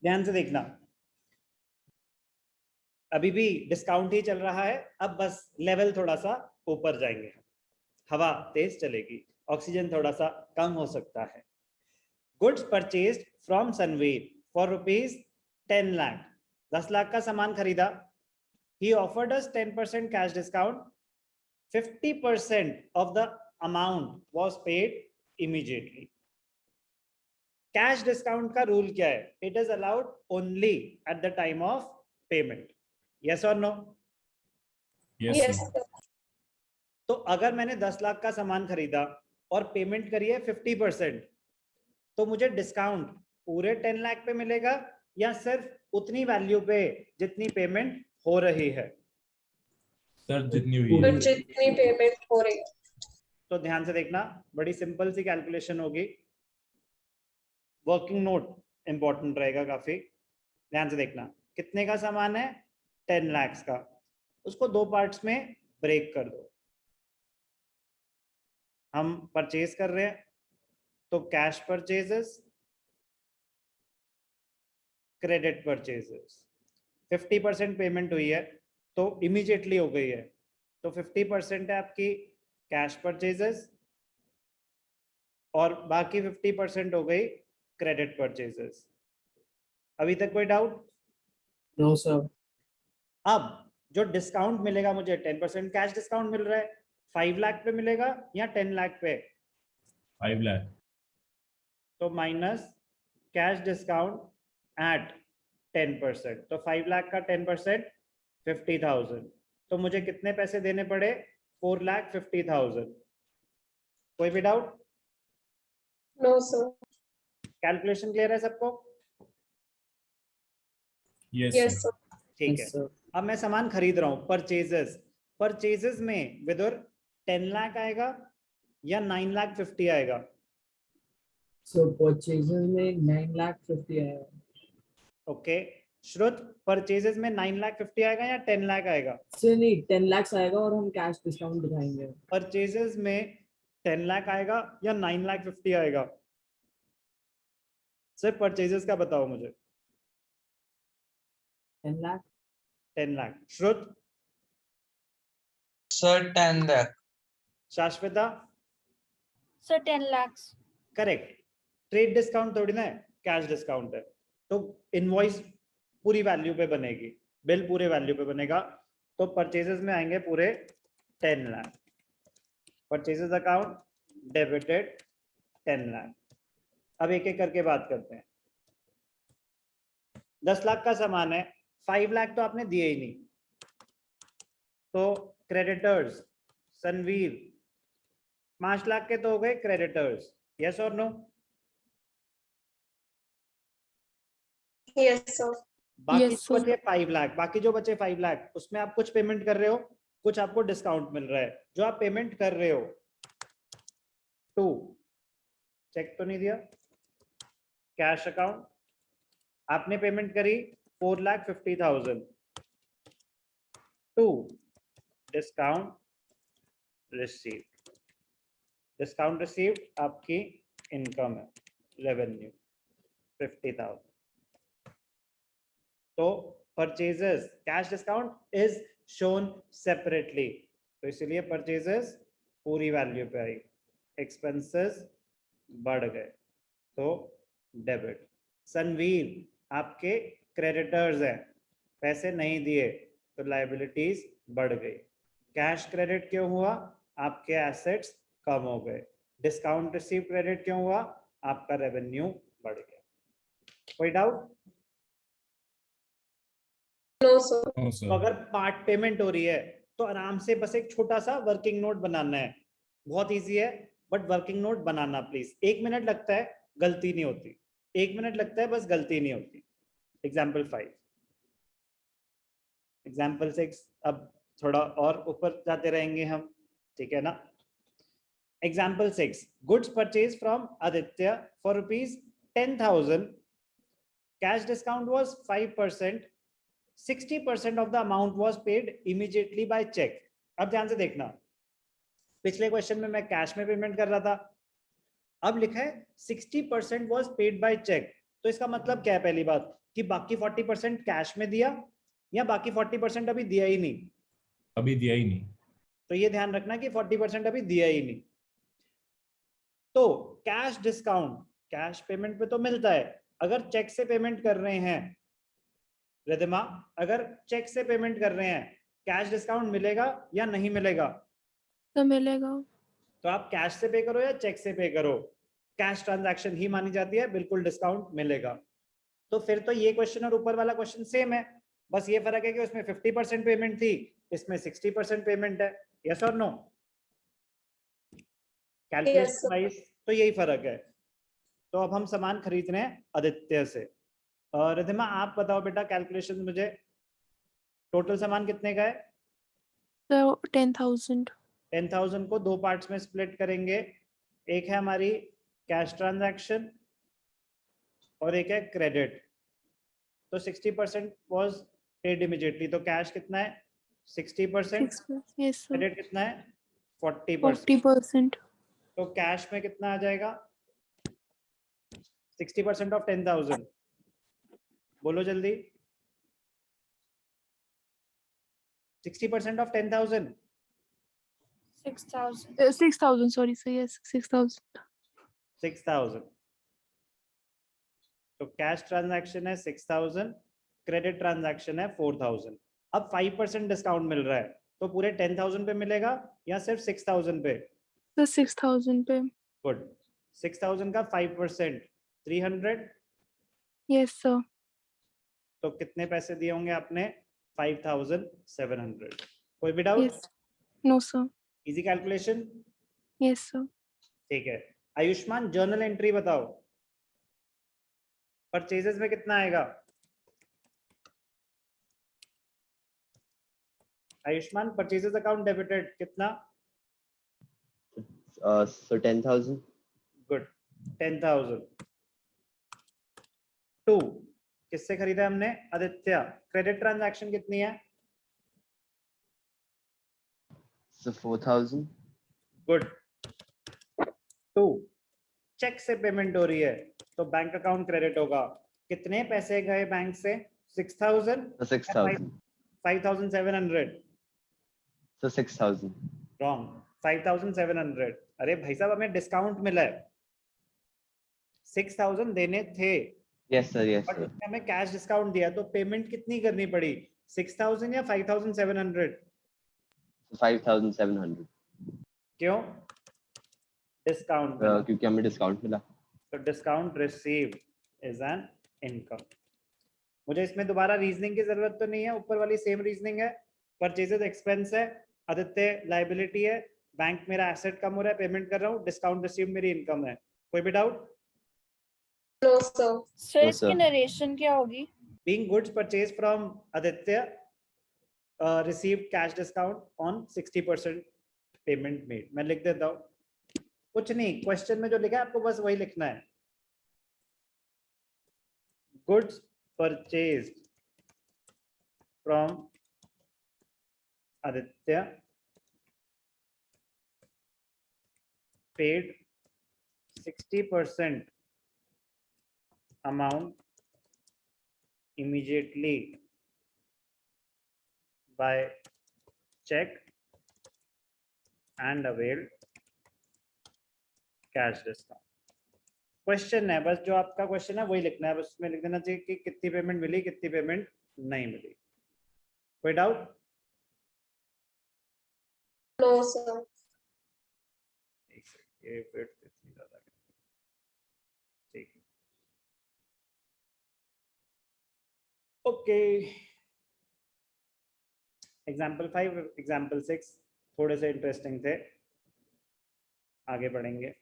ध्यान से देखना, अभी भी डिस्काउंट ही चल रहा है, अब बस लेवल थोड़ा सा ऊपर जाएंगे, हवा तेज चलेगी, ऑक्सीजन थोड़ा सा कम हो सकता है। Goods purchased from Sanveer for ₹10 lakh, 10 lakh का सामान खरीदा। He offered us 10% cash discount. 50% of the amount was paid immediately. Cash discount का रूल क्या है? It is allowed only at the time of payment. Yes और नो? Yes, sir. तो अगर मैंने 10 लाख का सामान खरीदा और पेमेंट करी है 50%, तो मुझे डिस्काउंट पूरे 10 लाख पे मिलेगा या सिर्फ उतनी वैल्यू पे जितनी पेमेंट हो रही है? सर जितनी हुई है। जितनी पेमेंट हो रही है। तो ध्यान से देखना, बड़ी सिंपल सी कैलकुलेशन होगी, वर्किंग नोट इंपॉर्टेंट रहेगा काफी। ध्यान से देखना, कितने का सामान है? 10 लाख का, उसको दो पार्ट्स में ब्रेक कर दो। हम परचेज कर रहे हैं तो cash purchases, credit purchases. 50% payment हुई है तो इमीडिएटली हो गई है, तो 50% है आपकी कैश परचेजेस और बाकी 50% हो गई क्रेडिट परचेजेस। अभी तक कोई डाउट? No sir. अब जो डिस्काउंट मिलेगा मुझे, 10% कैश डिस्काउंट मिल रहा है, 5 लाख पे मिलेगा या 10 लाख पे? 5 लाख। तो माइनस कैश डिस्काउंट एट 10%, तो 5 लाख का 10% 50,000, तो मुझे कितने पैसे देने पड़े? 4,50,000। कोई भी doubt? No sir. Calculation clear है सबको? Yes yes sir. सर। ठीक है। अब मैं सामान खरीद रहा हूँ, परचेजेस। परचेजेस में विदुर 10 लाख आएगा या 9,50,000 आएगा? सो परचेजेस में 9,50,000 आएगा। ओके, श्रुत, परचेजेस में 9,50,000 आएगा या 10 लाख आएगा? सर नहीं, 10 लाख आएगा और हम कैश डिस्काउंट दिखाएंगे। परचेजेस में 10 लाख आएगा या 9,50,000 आएगा? सिर्फ परचेजेस का बताओ मुझे। 10 lakh. 10 lakh. Shrut? Sir 10 lakh. Shashwata? Sir 10 lakhs. Correct. Trade discount थोड़ी ना है, कैश डिस्काउंट है, तो इनवॉइस पूरी वैल्यू पे बनेगी, बिल पूरे वैल्यू पे बनेगा, तो परचेजेस में आएंगे पूरे 10 lakh. Purchases account debited 10 lakh. अब एक एक करके बात करते हैं। 10 लाख का सामान है, 5 लाख तो आपने दिए ही नहीं, तो क्रेडिटर्स सनवीर 5 लाख के तो हो गए क्रेडिटर्स। यस और नो? Yes sir. बाकी Yes, जो sir. बचे 5 लाख, बाकी जो बचे 5 लाख, उसमें आप कुछ पेमेंट कर रहे हो, कुछ आपको डिस्काउंट मिल रहा है। जो आप पेमेंट कर रहे हो, टू चेक तो नहीं दिया, कैश अकाउंट आपने पेमेंट करी 4,50,000, to discount received. Discount received आपकी इनकम है, रेवेन्यू 50,000। तो purchases cash discount is shown separately, तो इसलिए परचेजेस पूरी वैल्यू पे आई, एक्सपेंसेस बढ़ गए तो डेबिट। सनवीर आपके क्रेडिटर्स हैं, पैसे नहीं दिए तो लायबिलिटीज बढ़ गई। कैश क्रेडिट क्यों हुआ? आपके एसेट्स कम हो गए। डिस्काउंट रिसीव क्रेडिट क्यों हुआ? आपका रेवेन्यू बढ़ गया। कोई डाउट? No sir. तो अगर पार्ट पेमेंट हो रही है तो आराम से बस एक छोटा सा वर्किंग नोट बनाना है, बहुत इजी है, but working note banana please. 1 minute लगता है, गलती नहीं होती, 1 मिनट लगता है, बस गलती नहीं होती। एग्जाम्पल 5, एग्जाम्पल 6, अब थोड़ा और ऊपर जाते रहेंगे हम, ठीक है ना? Example 6, goods purchase from Aditya for ₹10,000, cash discount was 5%, 60% of the amount was paid immediately by check. अब ध्यान से देखना, पिछले क्वेश्चन में मैं कैश में पेमेंट कर रहा था, अब लिखा है 60% वॉज पेड बाय चेक। तो इसका मतलब क्या है? पहली बात कि बाकी 40% कैश में दिया या बाकी 40% अभी दिया ही नहीं। अभी दिया ही नहीं। तो ये ध्यान रखना कि 40% अभी दिया ही नहीं। तो कैश डिस्काउंट कैश पेमेंट पे तो मिलता है, अगर चेक से पेमेंट कर रहे हैं रिधिमा, अगर चेक से पेमेंट कर रहे हैं कैश डिस्काउंट मिलेगा या नहीं मिलेगा? तो मिलेगा। तो आप कैश से पे करो या चेक से पे करो, कैश ट्रांजैक्शन ही मानी जाती है, बिल्कुल डिस्काउंट मिलेगा। तो फिर तो ये क्वेश्चन और ऊपर वाला क्वेश्चन सेम है, बस ये फर्क है कि उसमें 50% पेमेंट थी, इसमें 60% पेमेंट है। यस और नो? कैलकुलेशन वाइज तो यही फर्क है। तो अब हम सामान खरीद रहे हैं आदित्य से। रिधिमा आप बताओ बेटा कैलकुलेशन मुझे, टोटल सामान कितने का है? तो 10,000। 10,000 को दो पार्ट्स में स्प्लिट करेंगे, एक है हमारी कैश ट्रांजैक्शन और एक है क्रेडिट। तो 60% वॉज पेड इमीडिएटली, तो कैश कितना है? 60%, यस सर। क्रेडिट कितना है? 40%। 40%। तो कैश में कितना आ जाएगा? 60% ऑफ 10,000, बोलो जल्दी। 60% ऑफ 10,000 6,000 sorry sir, yes 6,000। 6,000। तो कैश ट्रांजैक्शन है 6,000, क्रेडिट ट्रांजैक्शन है 4,000। अब 5% डिस्काउंट मिल रहा है, तो पूरे 10,000 पे मिलेगा या सिर्फ 6,000 पे? तो 6,000 पे। गुड। 6,000 का 5% 300। Yes sir. तो कितने पैसे दिए होंगे आपने? 5,700। कोई भी doubt? Yes. No sir. Easy calculation? Yes sir. ठीक है। आयुष्मान जर्नल एंट्री बताओ, परचेजेस में कितना आएगा? आयुष्मान परचेजेस अकाउंट डेबिटेड कितना? So 10,000. गुड, 10,000। 2 किससे खरीदा हमने? आदित्य। क्रेडिट ट्रांजैक्शन कितनी है? So 4,000. गुड। 2 चेक से पेमेंट हो रही है, तो बैंक अकाउंट क्रेडिट होगा। कितने पैसे गए बैंक से? 6,000? So 6,000. 5,700? So 6,000. रॉन्ग, 5,700। अरे भाई साहब हमें डिस्काउंट मिला है, 6,000 देने थे Yes sir, yes और sir. इसमें हमें कैश डिस्काउंट दिया, तो पेमेंट कितनी करनी पड़ी? 6,000 या 5,700? So 5,700. क्यों? डिस्काउंट क्योंकि हमें डिस्काउंट मिला। तो discount received is an income. मुझे इसमें दोबारा रीजनिंग की जरूरत तो नहीं है, ऊपर वाली सेम रीजनिंग है। परचेजेस एक्सपेंस है, आदित्य लायबिलिटी है, बैंक मेरा एसेट कम हो रहा है, पेमेंट कर रहा हूँ, डिस्काउंट रिसीव मेरी इनकम है। कोई भी doubt? No, sir. Sir No, इसकी sir. नरेशन क्या होगी? Being goods purchased from Aditya, received cash discount on 60% payment made। मैं लिख देता हूँ, कुछ नहीं, क्वेश्चन में जो लिखा है आपको बस वही लिखना है। Goods purchased from Aditya, paid 60% amount immediately by check and availed cash discount। Question है, बस जो आपका क्वेश्चन है वही लिखना है, बस उसमें लिख देना चाहिए कि कितनी पेमेंट मिली, कितनी पेमेंट नहीं मिली। कोई डाउट? No, sir. ये फिर इतनी ज्यादा है। ठीक, ओके। एग्जाम्पल 5, एग्जाम्पल 6 थोड़े से इंटरेस्टिंग थे, आगे बढ़ेंगे।